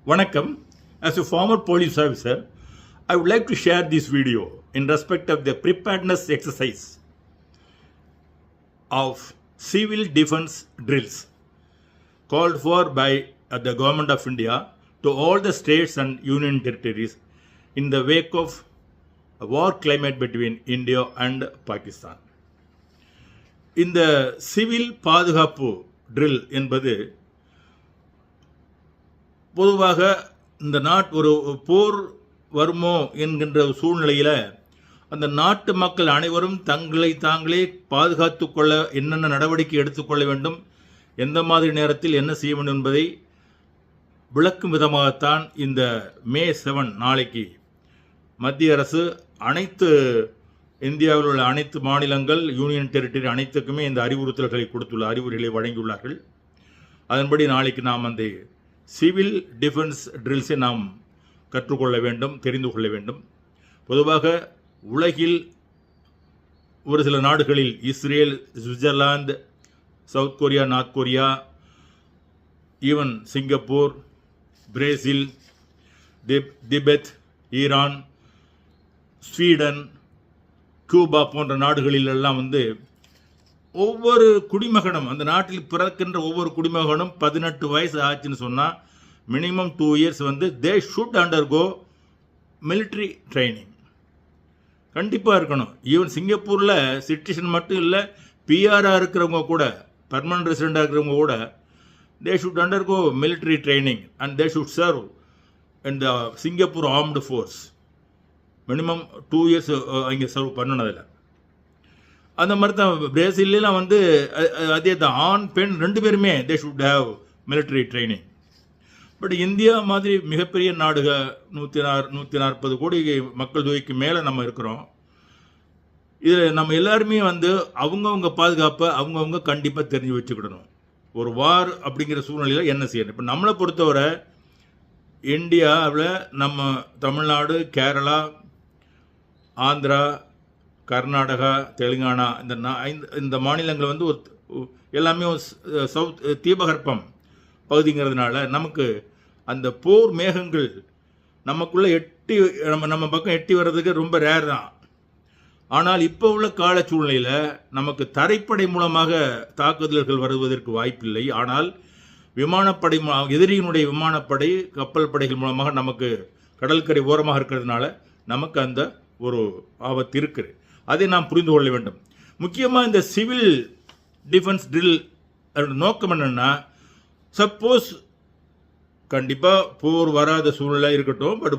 Vanakkam, as a former police officer, I would like to share this video in respect of the preparedness exercise of civil defense drills called for by the Government of India to all the states and union territories in the wake of a war climate between India and Pakistan. இந்த civil பாதுகாப்பு drill என்பது பொதுவாக இந்த ஒரு போர் வருமோ என்கின்ற சூழ்நிலையில் அந்த நாட்டு மக்கள் அனைவரும் தங்களை தாங்களே பாதுகாத்து கொள்ள என்னென்ன நடவடிக்கை எடுத்துக்கொள்ள வேண்டும், எந்த மாதிரி நேரத்தில் என்ன செய்ய வேண்டும் என்பதை விளக்கும் விதமாகத்தான் இந்த மே 7 நாளைக்கு மத்திய அரசு அனைத்து இந்தியாவில் உள்ள அனைத்து மாநிலங்கள், யூனியன் டெரிட்டரி அனைத்துக்குமே இந்த அறிவுறுத்தல்களை அறிவுரைகளை வழங்கியுள்ளார்கள். அதன்படி நாளைக்கு நாம் அந்த சிவில் டிஃபென்ஸ் ட்ரில்ஸை நாம் கற்றுக்கொள்ள வேண்டும், தெரிந்து கொள்ள வேண்டும். பொதுவாக உலகில் ஒரு சில நாடுகளில் Israel, Switzerland, south Korea, north Korea, even Singapore, Brazil, Tibet, Iran, Sweden, Cuba போன்ற நாடுகளிலெல்லாம் ஒவ்வொரு குடிமகனும், அந்த நாட்டில் பிறக்கின்ற ஒவ்வொரு குடிமகனும் 18 வயசு ஆச்சுன்னு சொன்னால் minimum 2 years they should undergo military training கண்டிப்பாக இருக்கணும். ஈவன் சிங்கப்பூரில் சிட்டிசன் மட்டும் இல்லை, பிஆராக இருக்கிறவங்க கூட, பர்மனன்ட் ரெசிடெண்டாக இருக்கிறவங்க கூட they should undergo military training and they should serve in the Singapore armed force. Minimum 2 years அங்கே சர்வ் பண்ணதில்லை. அந்த மாதிரி தான் பிரேசில்லாம் அதே தான், ஆண் பெண் 2 பேருமே they should have military training. But India மாதிரி மிகப்பெரிய நாடுகள், 140 கோடி மக்கள் தொகைக்கு மேலே நம்ம இருக்கிறோம். இதில் நம்ம எல்லாருமே அவங்கவுங்க பாதுகாப்பை அவங்கவுங்க கண்டிப்பாக தெரிஞ்சு வச்சுக்கிடணும். ஒரு வார் அப்படிங்கிற சூழ்நிலையில் என்ன செய்யணும். இப்போ நம்மளை பொறுத்தவரை இந்தியாவில் நம்ம தமிழ்நாடு, கேரளா, ஆந்திரா, கர்நாடகா, தெலுங்கானா இந்த மாநிலங்கள் எல்லாமே சவுத் தீபகற்பம் பகுதிங்கிறதுனால நமக்கு அந்த போர் மேகங்கள் நமக்குள்ளே நம்ம பக்கம் எட்டி வர்றதுக்கு ரொம்ப ரேர் தான். ஆனால் இப்போ உள்ள கால சூழ்நிலையில் நமக்கு தரைப்படை மூலமாக தாக்குதல்கள் வருவதற்கு வாய்ப்பில்லை. ஆனால் விமானப்படை, எதிரியினுடைய விமானப்படை, கப்பல் படைகள் மூலமாக நமக்கு கடற்கரை ஓரமாக இருக்கிறதுனால நமக்கு அந்த ஒரு ஆபத்து இருக்குது. அதை நாம் புரிந்து கொள்ள வேண்டும். முக்கியமாக இந்த சிவில் டிஃபென்ஸ் ட்ரில் நோக்கம் என்னென்னா, சப்போஸ் கண்டிப்பாக போர் வராத சூழ்நிலை இருக்கட்டும், பட்